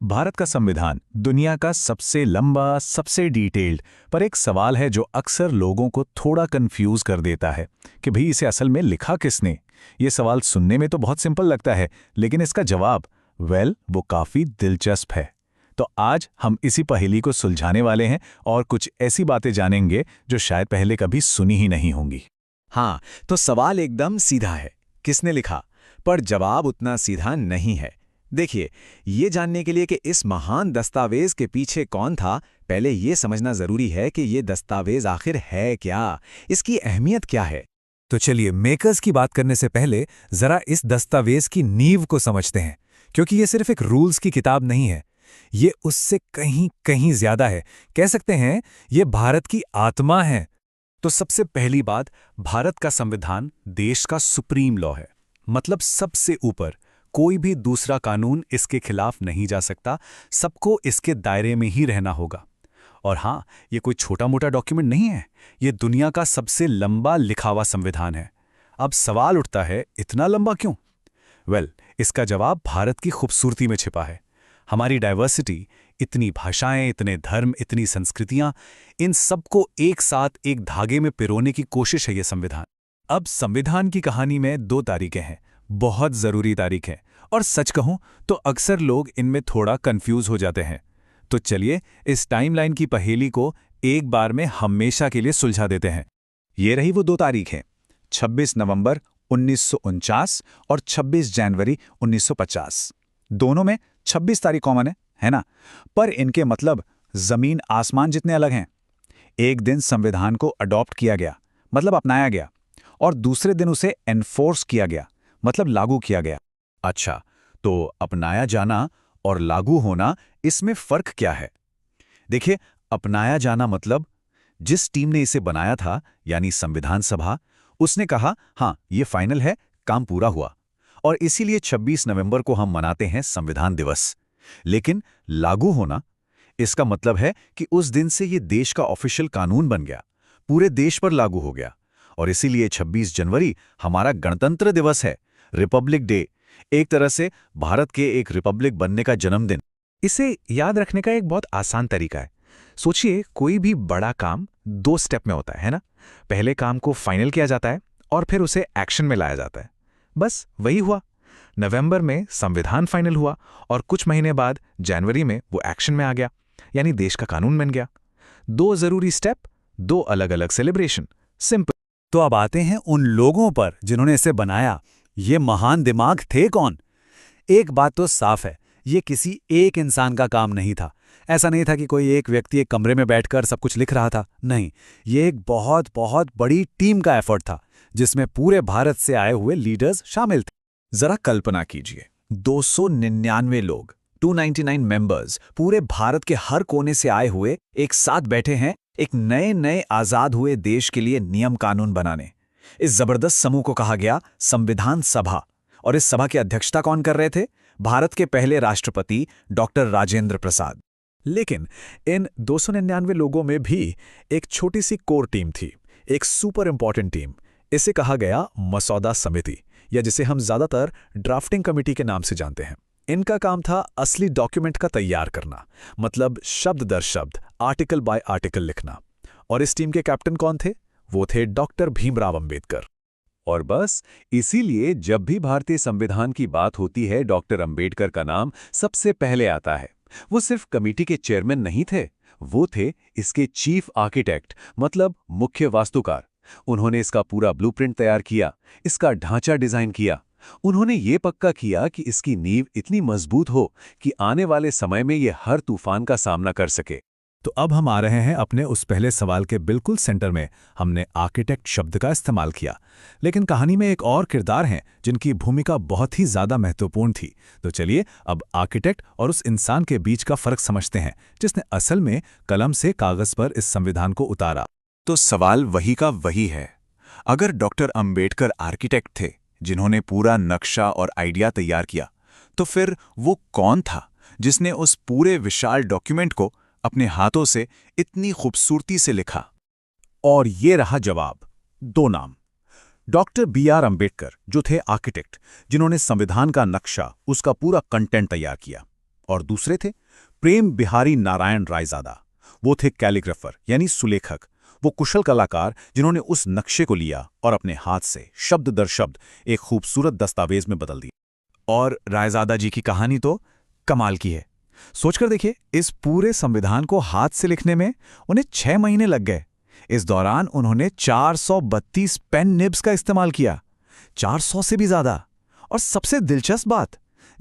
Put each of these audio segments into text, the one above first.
भारत का संविधान दुनिया का सबसे लंबा, सबसे डिटेल्ड, पर एक सवाल है जो अक्सर लोगों को थोड़ा कंफ्यूज कर देता है कि भाई इसे असल में लिखा किसने। ये सवाल सुनने में तो बहुत सिंपल लगता है, लेकिन इसका जवाब वो काफी दिलचस्प है। तो आज हम इसी पहेली को सुलझाने वाले हैं और कुछ ऐसी बातें जानेंगे जो शायद पहले कभी सुनी ही नहीं होंगी। हाँ, तो सवाल एकदम सीधा है, किसने लिखा? पर जवाब उतना सीधा नहीं है। देखिए, ये जानने के लिए कि इस महान दस्तावेज के पीछे कौन था, पहले ये समझना जरूरी है कि ये दस्तावेज आखिर है क्या, इसकी अहमियत क्या है। तो चलिए, मेकर्स की बात करने से पहले जरा इस दस्तावेज की नींव को समझते हैं, क्योंकि ये सिर्फ एक रूल्स की किताब नहीं है। ये उससे कहीं कहीं ज्यादा है। कह सकते हैं ये भारत की आत्मा है। तो सबसे पहली बात, भारत का संविधान देश का सुप्रीम लॉ है, मतलब सबसे ऊपर। कोई भी दूसरा कानून इसके खिलाफ नहीं जा सकता, सबको इसके दायरे में ही रहना होगा। और हाँ, ये कोई छोटा मोटा डॉक्यूमेंट नहीं है, ये दुनिया का सबसे लंबा लिखा हुआ संविधान है। अब सवाल उठता है, इतना लंबा क्यों? इसका जवाब भारत की खूबसूरती में छिपा है। हमारी डाइवर्सिटी, इतनी भाषाएं, इतने धर्म, इतनी संस्कृतियां, इन सबको एक साथ एक धागे में पिरोने की कोशिश है ये संविधान। अब संविधान की कहानी में 2 तारीखें हैं, बहुत जरूरी तारीखें, और सच कहूं तो अक्सर लोग इनमें थोड़ा कंफ्यूज हो जाते हैं। तो चलिए इस टाइमलाइन की पहेली को एक बार में हमेशा के लिए सुलझा देते हैं। ये रही वो 2 तारीखें, 26 नवंबर 1949 और 26 जनवरी 1950। दोनों में 26 तारीख कॉमन है ना? पर इनके मतलब जमीन आसमान जितने अलग हैं। एक दिन संविधान को अडॉप्ट किया गया, मतलब अपनाया गया, और दूसरे दिन उसे एनफोर्स किया गया, मतलब लागू किया गया। अच्छा, तो अपनाया जाना और लागू होना, इसमें फर्क क्या है? देखिए, अपनाया जाना मतलब जिस टीम ने इसे बनाया था, यानी संविधान सभा, उसने कहा हाँ ये फाइनल है, काम पूरा हुआ, और इसीलिए 26 नवंबर को हम मनाते हैं संविधान दिवस। लेकिन लागू होना, इसका मतलब है कि उस दिन से ये देश का ऑफिशियल कानून बन गया, पूरे देश पर लागू हो गया, और इसीलिए 26 जनवरी हमारा गणतंत्र दिवस है, रिपब्लिक डे, एक तरह से भारत के एक रिपब्लिक बनने का जन्मदिन। इसे याद रखने का एक बहुत आसान तरीका है। सोचिए, कोई भी बड़ा काम 2 स्टेप में होता है ना? पहले काम को फाइनल किया जाता है और फिर उसे एक्शन में लाया जाता है। बस वही हुआ। नवंबर में संविधान फाइनल हुआ और कुछ महीने बाद जनवरी में वो एक्शन में आ गया, यानी देश का कानून बन गया। 2 जरूरी स्टेप, 2 अलग अलग सेलिब्रेशन, सिंपल। तो अब आते हैं उन लोगों पर जिन्होंने इसे बनाया। ये महान दिमाग थे कौन? एक बात तो साफ है, ये किसी एक इंसान का काम नहीं था। ऐसा नहीं था कि कोई एक व्यक्ति एक कमरे में बैठकर सब कुछ लिख रहा था। नहीं, ये एक बहुत बहुत बड़ी टीम का एफर्ट था, जिसमें पूरे भारत से आए हुए लीडर्स शामिल थे। जरा कल्पना कीजिए, 299 लोग, 299 मेंबर्स, पूरे भारत के हर कोने से आए हुए एक साथ बैठे हैं एक नए नए आजाद हुए देश के लिए नियम कानून बनाने। इस जबरदस्त समूह को कहा गया संविधान सभा। और इस सभा की अध्यक्षता कौन कर रहे थे? भारत के पहले राष्ट्रपति डॉक्टर राजेंद्र प्रसाद। लेकिन इन 299 लोगों में भी एक छोटी सी कोर टीम थी, एक सुपर इंपॉर्टेंट टीम। इसे कहा गया मसौदा समिति, या जिसे हम ज्यादातर ड्राफ्टिंग कमेटी के नाम से जानते हैं। इनका काम था असली डॉक्यूमेंट का तैयार करना, मतलब शब्द दर शब्द, आर्टिकल बाय आर्टिकल लिखना। और इस टीम के कैप्टन कौन थे? वो थे डॉक्टर भीमराव अंबेडकर। और बस इसीलिए जब भी भारतीय संविधान की बात होती है, डॉक्टर अंबेडकर का नाम सबसे पहले आता है। वो सिर्फ कमेटी के चेयरमैन नहीं थे, वो थे इसके चीफ आर्किटेक्ट, मतलब मुख्य वास्तुकार। उन्होंने इसका पूरा ब्लूप्रिंट तैयार किया, इसका ढांचा डिजाइन किया। उन्होंने ये पक्का किया कि इसकी नींव इतनी मजबूत हो कि आने वाले समय में ये हर तूफान का सामना कर सके। तो अब हम आ रहे हैं अपने उस पहले सवाल के बिल्कुल सेंटर में। हमने आर्किटेक्ट शब्द का इस्तेमाल किया, लेकिन कहानी में एक और किरदार हैं जिनकी भूमिका बहुत ही ज्यादा महत्वपूर्ण थी। तो चलिए अब आर्किटेक्ट और उस इंसान के बीच का फर्क समझते हैं जिसने असल में कलम से कागज पर इस संविधान को उतारा। तो सवाल वही का वही है। अगर डॉक्टर अंबेडकर आर्किटेक्ट थे जिन्होंने पूरा नक्शा और आइडिया तैयार किया, तो फिर वो कौन था जिसने उस पूरे विशाल डॉक्यूमेंट को अपने हाथों से इतनी खूबसूरती से लिखा? और ये रहा जवाब, 2 नाम। डॉक्टर BR अंबेडकर, जो थे आर्किटेक्ट, जिन्होंने संविधान का नक्शा, उसका पूरा कंटेंट तैयार किया, और दूसरे थे प्रेम बिहारी नारायण रायजादा। वो थे कैलीग्राफर यानी सुलेखक, वो कुशल कलाकार जिन्होंने उस नक्शे को लिया और अपने हाथ से शब्द दर शब्द एक खूबसूरत दस्तावेज में बदल दिया। और रायजादा जी की कहानी तो कमाल की है। सोचकर देखिए, इस पूरे संविधान को हाथ से लिखने में उन्हें 6 महीने लग गए। इस दौरान उन्होंने 432 पेन निब्स का इस्तेमाल किया, 400 से भी ज्यादा। और सबसे दिलचस्प बात,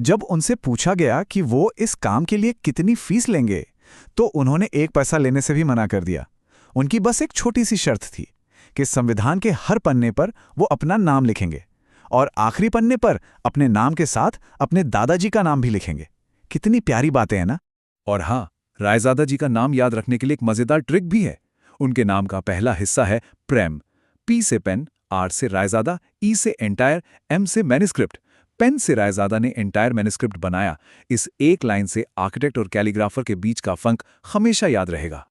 जब उनसे पूछा गया कि वो इस काम के लिए कितनी फीस लेंगे, तो उन्होंने 1 पैसा लेने से भी मना कर दिया। उनकी बस एक छोटी सी शर्त थी कि संविधान के हर पन्ने पर वो अपना नाम लिखेंगे और आखिरी पन्ने पर अपने नाम के साथ अपने दादाजी का नाम भी लिखेंगे। कितनी प्यारी बातें हैं ना। और हाँ, रायजादा जी का नाम याद रखने के लिए एक मजेदार ट्रिक भी है। उनके नाम का पहला हिस्सा है प्रेम, पी से पेन, आर से रायजादा, ई से एंटायर, एम से मैन्युस्क्रिप्ट। पेन से रायजादा ने एंटायर मैन्युस्क्रिप्ट बनाया। इस एक लाइन से आर्किटेक्ट और कैलीग्राफर के बीच का फंक हमेशा याद रहेगा।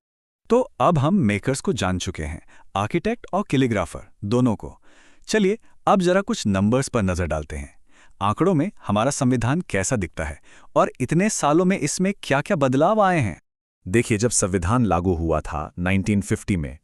तो अब हम मेकर्स को जान चुके हैं, आर्किटेक्ट और कैलीग्राफर दोनों को। चलिए अब जरा कुछ नंबर्स पर नजर डालते हैं। आंकड़ों में हमारा संविधान कैसा दिखता है और इतने सालों में इसमें क्या-क्या बदलाव आए हैं। देखिए, जब संविधान लागू हुआ था 1950 में,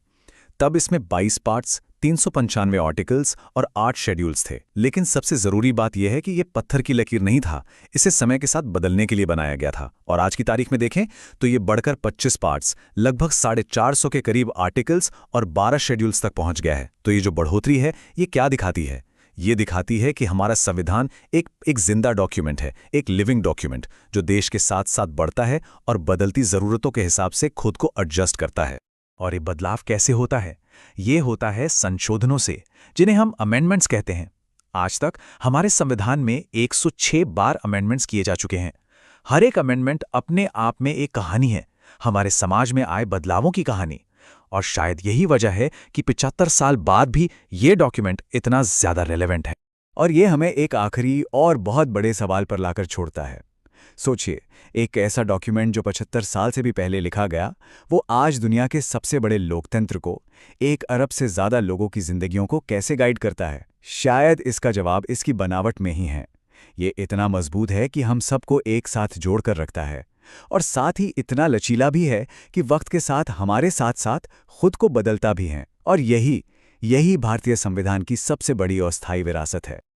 तब इसमें 22 पार्ट्स, 395 आर्टिकल्स और 8 शेड्यूल्स थे। लेकिन सबसे जरूरी बात यह है कि ये पत्थर की लकीर नहीं था, इसे समय के साथ बदलने के लिए बनाया गया था। और आज की तारीख में देखें तो ये बढ़कर 25 पार्ट्स, लगभग 450 के करीब आर्टिकल्स और 12 शेड्यूल्स तक पहुंच गया है। तो ये जो बढ़ोतरी है, ये क्या दिखाती है? ये दिखाती है कि हमारा संविधान एक जिंदा डॉक्यूमेंट है, एक लिविंग डॉक्यूमेंट, जो देश के साथ साथ बढ़ता है और बदलती जरूरतों के हिसाब से खुद को एडजस्ट करता है। और ये बदलाव कैसे होता है? ये होता है संशोधनों से, जिन्हें हम अमेंडमेंट्स कहते हैं। आज तक हमारे संविधान में 106 बार अमेंडमेंट्स किए जा चुके हैं। हर एक अमेंडमेंट अपने आप में एक कहानी है, हमारे समाज में आए बदलावों की कहानी। और शायद यही वजह है कि 75 साल बाद भी ये डॉक्यूमेंट इतना ज्यादा रेलेवेंट है। और ये हमें एक आखिरी और बहुत बड़े सवाल पर लाकर छोड़ता है। सोचिए, एक ऐसा डॉक्यूमेंट जो 75 साल से भी पहले लिखा गया, वो आज दुनिया के सबसे बड़े लोकतंत्र को, 1 अरब से ज्यादा लोगों की जिंदगियों को कैसे गाइड करता है? शायद इसका जवाब इसकी बनावट में ही है। ये इतना मजबूत है कि हम सबको एक साथ जोड़कर रखता है, और साथ ही इतना लचीला भी है कि वक्त के साथ हमारे साथ साथ खुद को बदलता भी है। और यही भारतीय संविधान की सबसे बड़ी और स्थायी विरासत है।